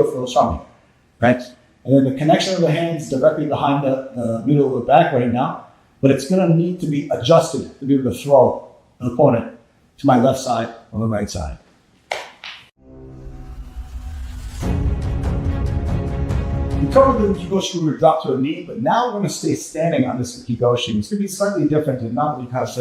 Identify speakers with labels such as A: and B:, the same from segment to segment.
A: flows from here, right? And then the connection of the hands directly behind the middle of the back right now, but it's going to need to be adjusted to be able to throw an opponent to my left side or the right side. We covered the Ukigoshi where we drop to a knee, but now we're going to stay standing on this Ukigoshi. It's going to be slightly different than not because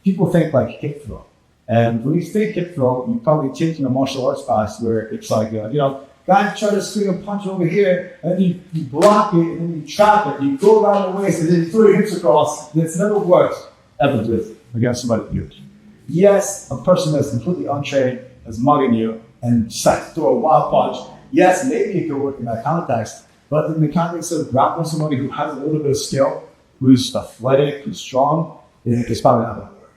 A: people think like hip throw. And when you think hip throw, you're probably taking a martial arts class where it's like, guys try to swing a punch over here, and then you block it, and then you trap it, you go around the waist, and then you throw your hips across, and it's never worked ever with against somebody huge. Yes, a person that's completely untrained is mugging you and decides to throw a wild punch. Yes, maybe it could work in that context, but in the context of grappling somebody who has a little bit of skill, who's athletic, who's strong, it's probably not going to work.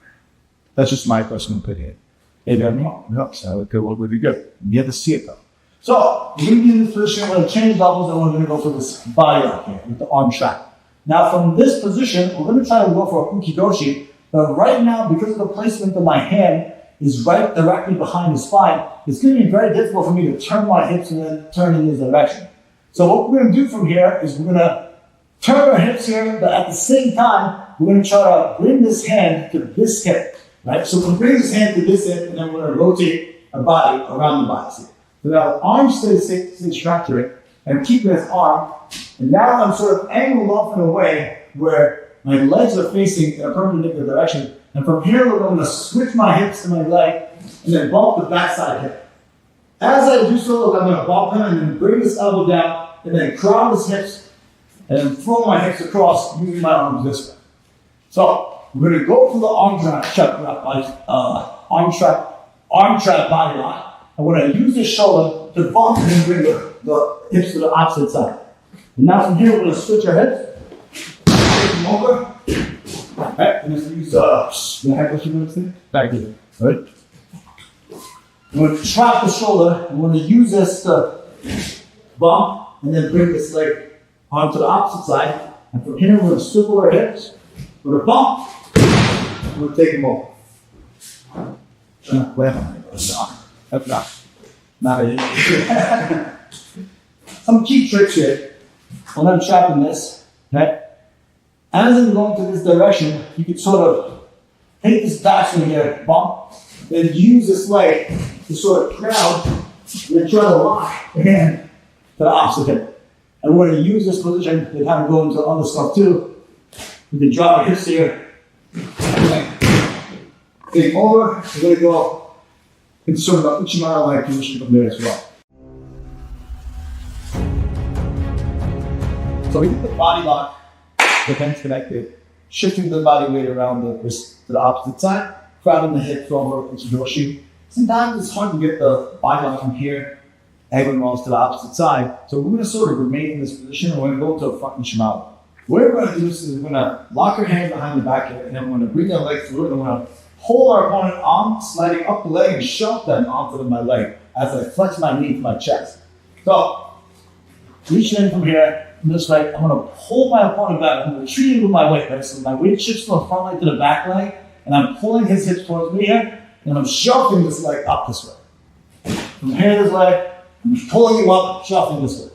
A: That's just my personal opinion. Maybe I'm wrong. No, so it could work really good. You have to see it though. So, we're going to be in this position, we're going to change levels, and we're going to go for this body lock here with the arm trap. Now, from this position, we're going to try to go for a Ukigoshi, but right now, because of the placement of my hand is right directly behind the spine, it's going to be very difficult for me to turn my hips and then turn in this direction. So what we're going to do from here is we're going to turn our hips here, but at the same time, we're going to try to bring this hand to this hip, right? So we'll bring this hand to this hip, and then we're going to rotate our body around the body. So now the arm stays strapped to it, and keep this arm, and now I'm sort of angled off in a way where my legs are facing in a perpendicular direction, and from here we're going to switch my hips to my leg, and then bump the backside hip. As I do so, I'm going to bump him, and then bring this elbow down, and then crowd his hips, and then throw my hips across, moving my arms this way. So we're going to go for the arm trap body lock. I'm going to use this shoulder to bump and then bring the hips to the opposite side. And now from here, we're going to switch our hips. Take them over. All right, and then use the head push thing. Back here. All right. I'm going to trap the shoulder. I'm going to use this to bump and then bring this leg onto the opposite side. And from here, we're going to swivel our hips. We're going to bump. We're going to take them over. Some key tricks here. When I'm trapping this, okay? As I'm going to this direction, you can sort of take this backswing here, bump, then use this leg to sort of crowd, and then try to lock the hand to the opposite hip. And we're going to use this position to kind of go into other stuff too. We can drop our hips here. Take over, we're going to go into sort of an Uchimata-like position from there as well. So we get the body lock, the hands connected, shifting the body weight around the wrist to the opposite side, crowding the hips over Ukigoshi. Sometimes it's hard to get the body lock from here, angling to the opposite side. So we're going to sort of remain in this position, and we're going to go to a front Uchimata. What we're going to do is we're going to lock our hand behind the back here, and then we're going to bring our leg through it, and we're going to hold our opponent arm, sliding up the leg and shove them onto my leg as I flex my knee to my chest. So, reaching in from here, from this way, I'm going to pull my opponent back. I'm retreating with my weight, right? So my weight shifts from the front leg to the back leg, and I'm pulling his hips towards me here, and I'm shoving this leg up this way. From here, this leg, I'm pulling him up, shoving this way.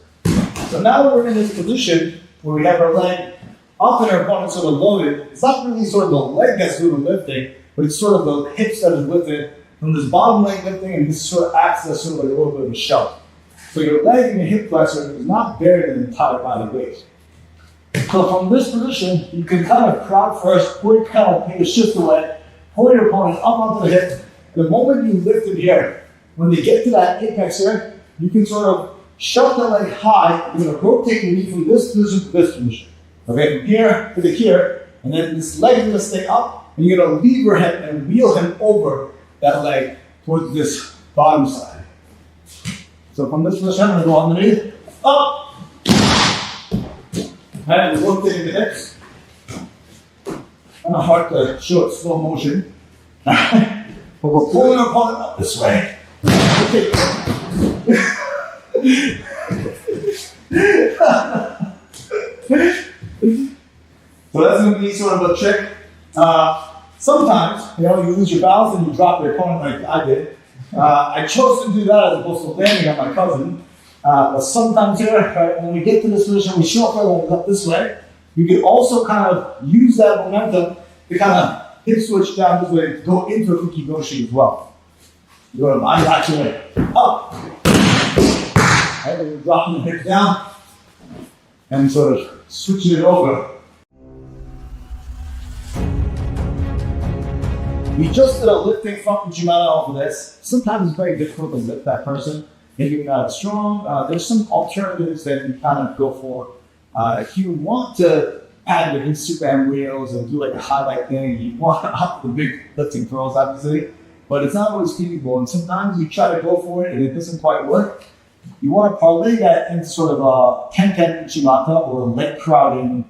A: So now that we're in this position where we have our leg up and our opponent sort of loaded, it's not really sort of the leg that's doing the lifting, but it's sort of the hips that is lifted from this bottom leg lifting, and this sort of acts as sort of like a little bit of a shove. So your leg and your hip flexor is not bearing the entire body weight. So from this position, you can kind of crowd first, or you kind of take a shift away, pull your opponent up onto the hip. The moment you lift it here, when they get to that apex here, you can sort of shove the leg high. You're going to rotate your knee from this position to this position. Okay, from here to here, and then this leg is going to stay up. And you're going to lever him and wheel him over that leg towards this bottom side. So from this position, I'm going to go underneath, up, and rotating the hips. Kind of hard to show it slow motion. But we're pulling our opponent up this way. Okay. So that's going to be sort of a trick. Sometimes, you lose your balance and you drop your opponent like I did. I chose to do that as opposed to landing on my cousin. But sometimes here, right, when we get to this position, we show our legs up this way. We can also kind of use that momentum to kind of hip switch down this way to go into a fukigoshi as well. You're going to body actually up. Right, we're dropping the hips down and sort of switching it over. We just did a lifting front Uchimata off of this. Sometimes it's very difficult to lift that person. If you're not strong, there's some alternatives that you kind of go for. If you want to add the Instagram reels and do like a highlight thing, you want to up the big lifting throws, obviously, but it's not always feasible. And sometimes you try to go for it and it doesn't quite work. You want to parlay that into sort of a 10-10 Uchimata or a leg crowding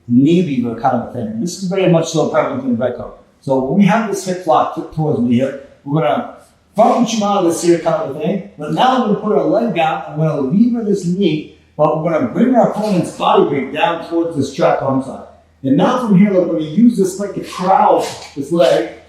A: knee lever kind of a thing. This is very much so prevalent in Reiko. So when we have this hip lock towards me here, we're going to front Uchimata this here kind of a thing, but now we're going to put our leg down and we're going to lever this knee, but we're going to bring our opponent's body weight down towards this trapped arm side. And now from here, we're going to use this leg to crowd this leg.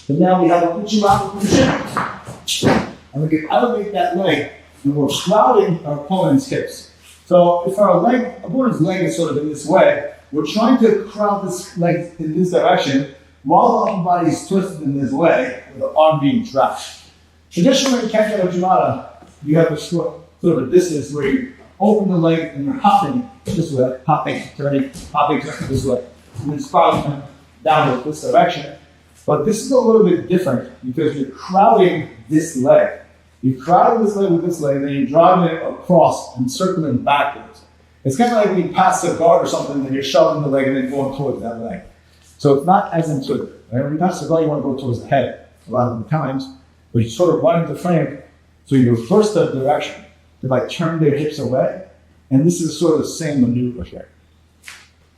A: And now we have a Uchimata position. And we can elevate that leg, and we're crowding our opponent's hips. So if our opponent's leg is sort of in this way, we're trying to crowd this leg in this direction while the upper body is twisted in this way, with the arm being trapped. Traditionally in Kenkai Uchimata, you have a sort of a distance where you open the leg and you're hopping this way, hopping, turning this way, and then spiraling down this direction. But this is a little bit different because you're crowding this leg. You're crowding this leg with this leg, and then you're driving it across and circling backwards. It's kind of like when you pass a guard or something, and you're shoving the leg and then going towards that leg. So it's not as intuitive. Right? When you pass the guard, you want to go towards the head a lot of the times, but you sort of run into the frame, so you reverse the direction. They like turn their hips away, and this is sort of the same maneuver here.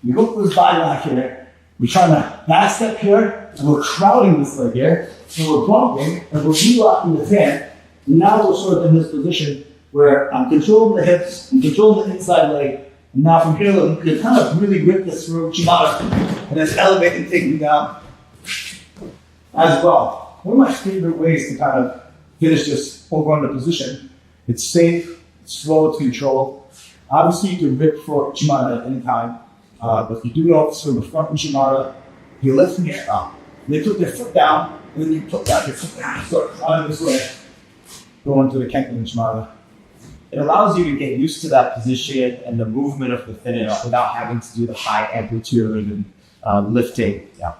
A: We go for this body lock here, we're trying to back step here, and we're crowding this leg here, and we're bumping, and we're relocking the hand. And now we're sort of in this position where I'm controlling the hips, I'm controlling the inside leg, and now from here, you can kind of really rip this through Uchimata, and then elevate and take me down as well. One of my favorite ways to kind of finish this over under position. It's safe, it's slow to control. Obviously, you can rip for Uchimata at any time, but if you do it off sort of front Uchimata, you lift from here up. They put their foot down, and then you put down your foot down, start crowding this way, going to the Kenkai Uchimata.
B: It allows you to get used to that position and the movement of the finish without having to do the high amplitude and lifting. Yeah.